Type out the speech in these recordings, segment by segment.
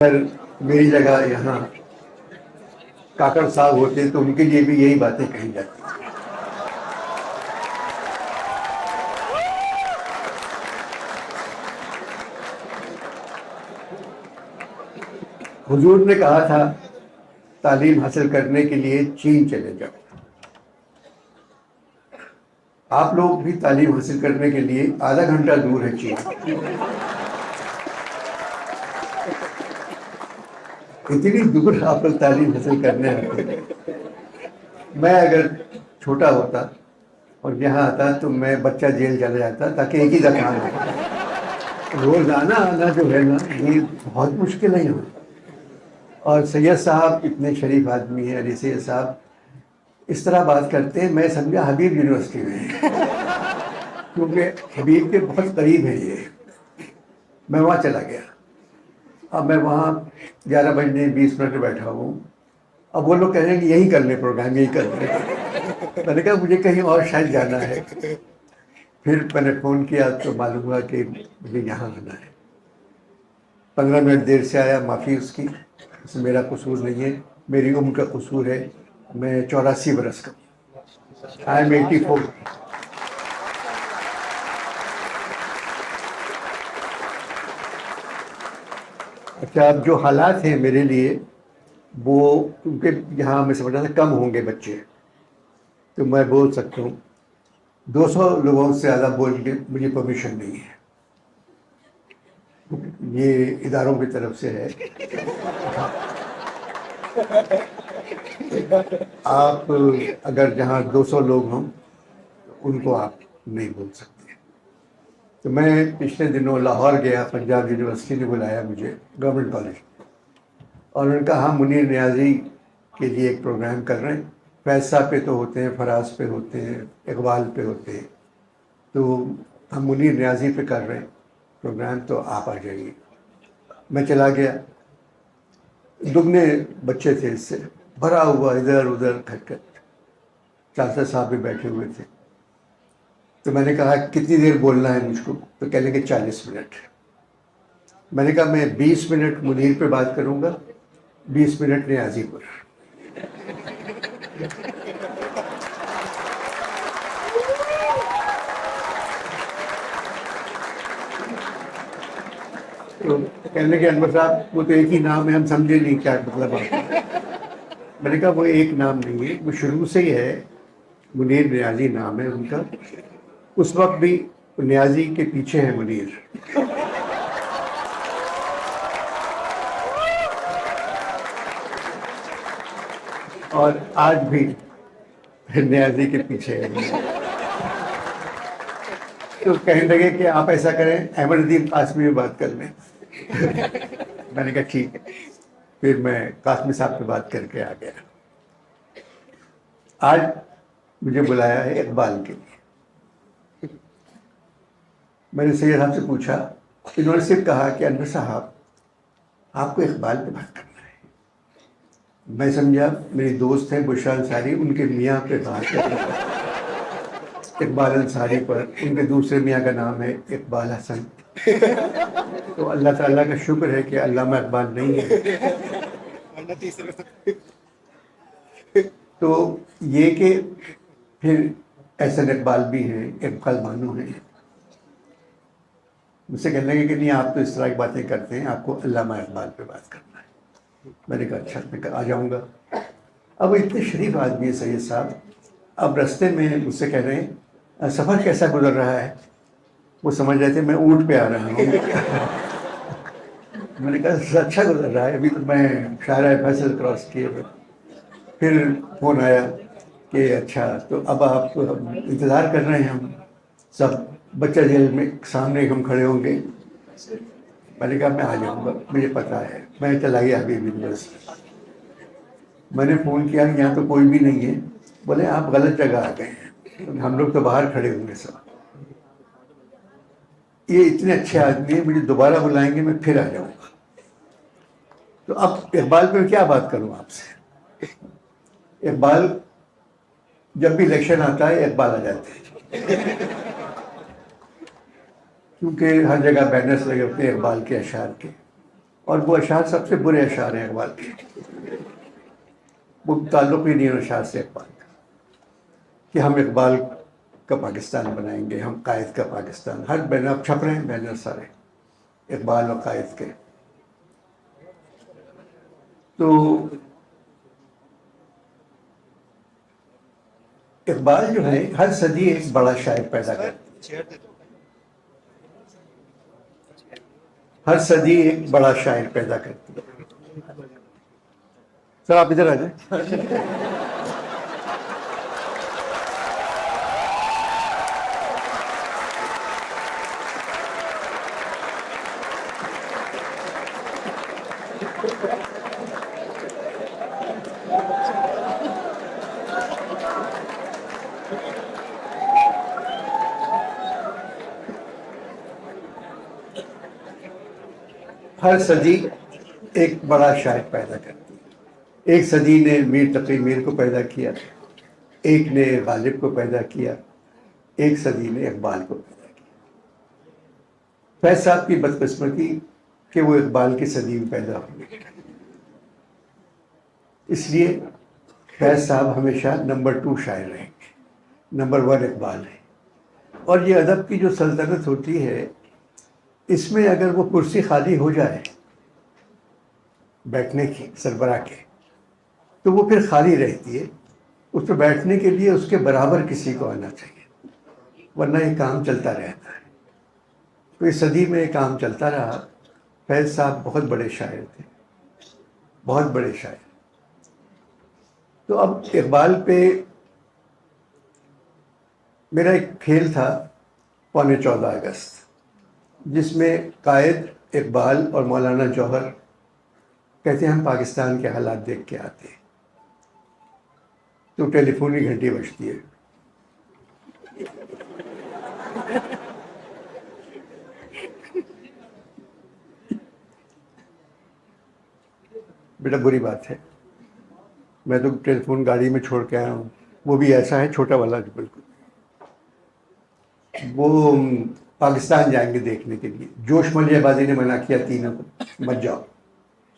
اگر میری جگہ یہاں کاکڑ صاحب ہوتے تو ان کے لیے بھی یہی باتیں کہی جاتی. حضور نے کہا تھا تعلیم حاصل کرنے کے لیے چین چلے جاؤ. آپ لوگ بھی تعلیم حاصل کرنے کے لیے آدھا گھنٹہ دور ہے چین. اتنی دور آپ لوگ تعلیم حاصل کرنے آتے. میں اگر چھوٹا ہوتا اور یہاں آتا تو میں بچہ جیل چلا جاتا تاکہ ایک ہی دفعہ آنا. روزانہ آنا جو ہے نا یہ بہت مشکل ہے. اور سید صاحب اتنے شریف آدمی ہیں، علی سید صاحب اس طرح بات کرتے ہیں میں سمجھا حبیب یونیورسٹی میں ہیں، کیونکہ حبیب کے بہت قریب ہے یہ. میں وہاں چلا گیا. اب میں وہاں 11:20 میں بیٹھا ہوں. اب وہ لوگ کہہ رہے ہیں کہ یہی کر لیں پروگرام، یہی کر لیں. میں نے کہا مجھے کہیں اور شاید جانا ہے. پھر میں نے فون کیا تو معلوم ہوا کہ مجھے یہاں آنا ہے. 15 منٹ دیر سے آیا، معافی اس کی، اس میں میرا قصور نہیں ہے، میری عمر کا قصور ہے. میں 84 برس کا ہوں. I am 84. اچھا، اب جو حالات ہیں میرے لیے وہ کیونکہ یہاں میں سمجھا تھا کم ہوں گے بچے تو میں بول سکتا ہوں. 200 لوگوں سے زیادہ بول کے مجھے پرمیشن نہیں ہے، یہ اداروں کی طرف سے ہے. آپ اگر جہاں 200 لوگ ہوں ان کو آپ نہیں بول سکتے. تو میں پچھلے دنوں لاہور گیا، پنجاب یونیورسٹی نے بلایا مجھے، گورنمنٹ کالج، اور انہوں نے کہا ہم منیر نیازی کے لیے ایک پروگرام کر رہے ہیں. فیض صاحب پہ تو ہوتے ہیں، فراز پہ ہوتے ہیں، اقبال پہ ہوتے ہیں، تو ہم منیر نیازی پہ کر رہے ہیں پروگرام، تو آپ آ جائیے. میں چلا گیا. دگنے بچے تھے اس سے، بھرا ہوا ادھر ادھر کھٹکھٹ. چاچا صاحب بھی بیٹھے ہوئے تھے. تو میں نے کہا کتنی دیر بولنا ہے مجھ کو؟ تو کہنے کہ 40 منٹ. میں نے کہا میں 20 منٹ منیر پہ بات کروں گا، 20 منٹ نیازی پر. تو کہنے کہ انور صاحب وہ تو ایک ہی نام ہے، ہم سمجھے نہیں کیا مطلب آپ کا. میں نے کہا وہ ایک نام نہیں ہے، وہ شروع سے ہی ہے، منیر نیازی نام ہے ان کا. اس وقت بھی نیازی کے پیچھے ہے منیر. اور آج بھی نیازی کے پیچھے ہے منیر. تو کہنے لگے کہ آپ ایسا کریں احمد الدین قاسمی میں بات کر لیں. میں نے کہا ٹھیک ہے. پھر میں قاسمی صاحب پہ بات کر کے آ گیا. آج مجھے بلایا ہے اقبال کے لیے. میں نے سید صاحب سے پوچھا، انہوں نے صرف کہا کہ انور صاحب آپ کو اقبال پہ بات کرنا ہے. میں سمجھا میری دوست ہیں بشرا انصاری، ان کے میاں پہ بات کرنا ہے، اقبال انصاری پر. ان کے دوسرے میاں کا نام ہے اقبال حسن. تو اللہ تعالیٰ کا شکر ہے کہ علامہ اقبال نہیں ہے. تو یہ کہ پھر احسن اقبال بھی ہیں، اقبال بانو ہیں. مجھ سے کہنے لگے کہ نہیں آپ تو اس طرح کی باتیں کرتے ہیں، آپ کو علامہ اقبال پہ بات کرنا ہے. میں نے کہا اچھا میں آ جاؤں گا. اب اتنے شریف آدمی ہیں سید صاحب. اب رستے میں مجھ سے کہہ رہے ہیں سفر کیسا گزر رہا ہے؟ وہ سمجھ رہے تھے میں اونٹ پہ آ رہا ہوں. میں نے کہا اچھا گزر رہا ہے، ابھی تو میں شاہراہ فیصل کراس کیے. پھر فون آیا کہ اچھا تو اب آپ انتظار کر رہے ہیں، ہم سب بچہ جیل میں سامنے ہم کھڑے ہوں گے. میں نے کہا میں آ جاؤں گا، مجھے پتہ ہے. میں چلا گیا حبیب یونیورسٹی. میں نے فون کیا یہاں تو کوئی بھی نہیں ہے. بولے آپ غلط جگہ آ گئے ہیں، ہم لوگ تو باہر کھڑے ہوں گے سب. یہ اتنے اچھے آدمی ہیں، مجھے دوبارہ بلائیں گے میں پھر آ جاؤں گا. تو اب اقبال پہ کیا بات کروں آپ سے؟ اقبال جب بھی الیکشن آتا ہے اقبال آ جاتے ہیں، کیونکہ ہر جگہ بینرز لگے ہوتے ہیں اقبال کے اشعار کے. اور وہ اشعار سب سے برے اشعار ہیں اقبال کے، وہ تعلق ہی نہیں ہے اشعار سے اقبال کا، کہ ہم اقبال کا پاکستان بنائیں گے، ہم قائد کا پاکستان، ہر بینر اب چھپ رہے ہیں بینر سارے اقبال اور قائد کے. تو اقبال جو ہے ہر صدی ایک بڑا شاعر پیدا کرتی ہے، ہر صدی ایک بڑا شاعر پیدا کرتی ہے. سر آپ ادھر آ جائیں. ہر صدی ایک بڑا شاعر پیدا کرتی ہے. ایک صدی نے میر تقی میر کو پیدا کیا، ایک نے غالب کو پیدا کیا، ایک صدی نے اقبال کو پیدا کیا. فیض صاحب کی بدقسمتی کہ وہ اقبال کی صدی میں پیدا ہوئے، اس لیے فیض صاحب ہمیشہ نمبر 2 شاعر رہیں گے، نمبر 1 اقبال ہے. اور یہ ادب کی جو سلطنت ہوتی ہے، اس میں اگر وہ کرسی خالی ہو جائے بیٹھنے کی سربراہ کے، تو وہ پھر خالی رہتی ہے. اس پہ بیٹھنے کے لیے اس کے برابر کسی کو آنا چاہیے، ورنہ یہ کام چلتا رہتا ہے. تو اس صدی میں یہ کام چلتا رہا. فیض صاحب بہت بڑے شاعر تھے، بہت بڑے شاعر. تو اب اقبال پہ میرا ایک کھیل تھا 14 اگست، جس میں قائد، اقبال اور مولانا جوہر کہتے ہیں ہم پاکستان کے حالات دیکھ کے آتے ہیں. تو ٹیلی فون کی گھنٹی بجتی ہے. بیٹا بری بات ہے، میں تو ٹیلی فون گاڑی میں چھوڑ کے آیا ہوں، وہ بھی ایسا ہے چھوٹا والا جو بالکل. وہ پاکستان جائیں گے دیکھنے کے لیے. جوش ملیح بازی نے منع کیا تینوں کو، مت جاؤ،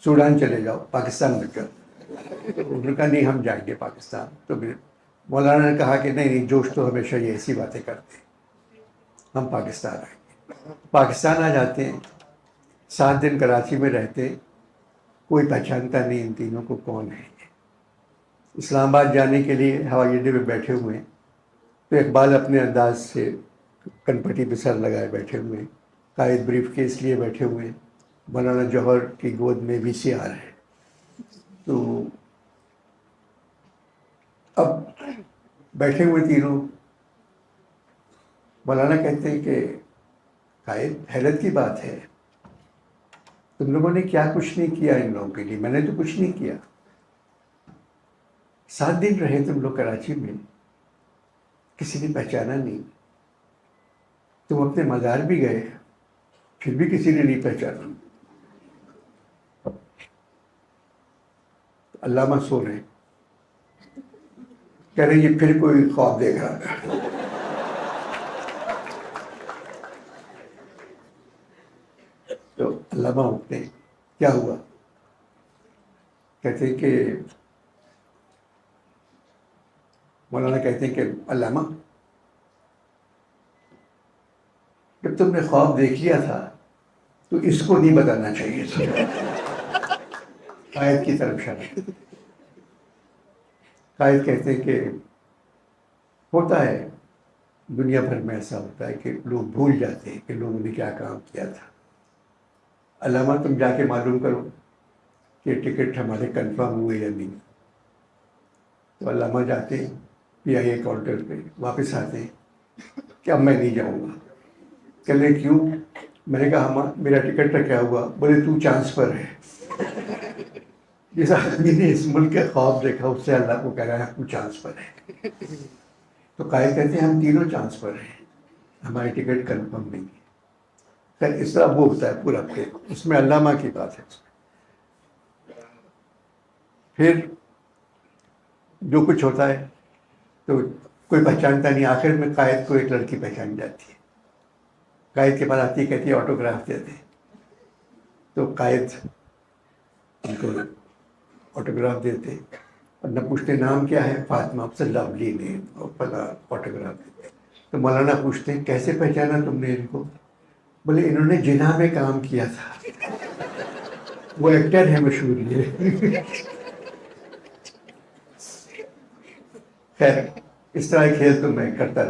سوڈان چلے جاؤ، پاکستان مت جاؤ. انہوں نے کہا نہیں ہم جائیں گے پاکستان. تو پھر مولانا نے کہا کہ نہیں جوش تو ہمیشہ یہ ایسی باتیں کرتے ہیں، ہم پاکستان آئیں گے. پاکستان آ جاتے ہیں، 7 دن کراچی میں رہتے. کوئی پہچانتا نہیں ان تینوں کو کون ہے. اسلام آباد جانے کے لیے ہوائی اڈے پہ بیٹھے ہوئے ہیں، تو اقبال اپنے انداز سے کنپٹی پہ سر لگائے بیٹھے ہوئے ہیں، قائد بریف کیس لیے بیٹھے ہوئے ہیں، مولانا جوہر کی گود میں VCR ہے. تو اب بیٹھے ہوئے تینوں، مولانا کہتے ہیں کہ قائد حیرت کی بات ہے، تم لوگوں نے کیا کچھ نہیں کیا ان لوگوں کے لیے. میں نے تو کچھ نہیں کیا. 7 دن رہے تم لوگ کراچی میں، کسی نے پہچانا نہیں. تم اپنے مزار بھی گئے، پھر بھی کسی نے نہیں پہچانا. علامہ سو رہے کہہ رہے یہ پھر کوئی خواب دیکھ رہا تھا. تو علامہ اٹھتے ہیں، کیا ہوا؟ کہتے ہیں کہ مولانا کہتے ہیں کہ علامہ جب تم نے خواب دیکھ لیا تھا تو اس کو نہیں بتانا چاہیے تھا. قائد کی طرف اشارہ. قائد کہتے ہیں کہ ہوتا ہے دنیا بھر میں، ایسا ہوتا ہے کہ لوگ بھول جاتے ہیں کہ لوگوں نے کیا کام کیا تھا. علامہ تم جا کے معلوم کرو کہ ٹکٹ ہمارے کنفرم ہوئے یا نہیں. تو علامہ جاتے ہیں PIA کاؤنٹر پہ، واپس آتے ہیں کہ اب میں نہیں جاؤں گا. کہ لیں کیوں؟ میں نے کہا میرا ٹکٹ کا کیا ہوا؟ بولے تو چانس پر ہے. جس آدمی نے اس ملک کے خواب دیکھا اس سے اللہ کو کہہ رہا ہے تو چانس پر ہے. تو قائد کہتے ہیں ہم تینوں چانس پر ہیں، ہماری ٹکٹ کنفرم نہیں ہے. خیر اس طرح وہ ہوتا ہے پورا پھر، اس میں علامہ کی بات ہے. پھر جو کچھ ہوتا ہے تو کوئی پہچانتا نہیں. آخر میں قائد کو ایک لڑکی پہچان جاتی ہے. قائد کے پاس آتی ہے، کہتی ہے آٹوگراف دے دے. تو قائد ان کو آٹوگراف دیتے اور نہ پوچھتے نام کیا ہے، فاطمہ، سے لولی نیم اور فلاں آٹوگراف دیتے. تو مولانا پوچھتے ہیں کیسے پہچانا تم نے ان کو؟ بولے انہوں نے جناح میں کام کیا تھا، وہ ایکٹر ہے مشہور یہ. خیر اس طرح کھیل تو میں کرتا رہتا.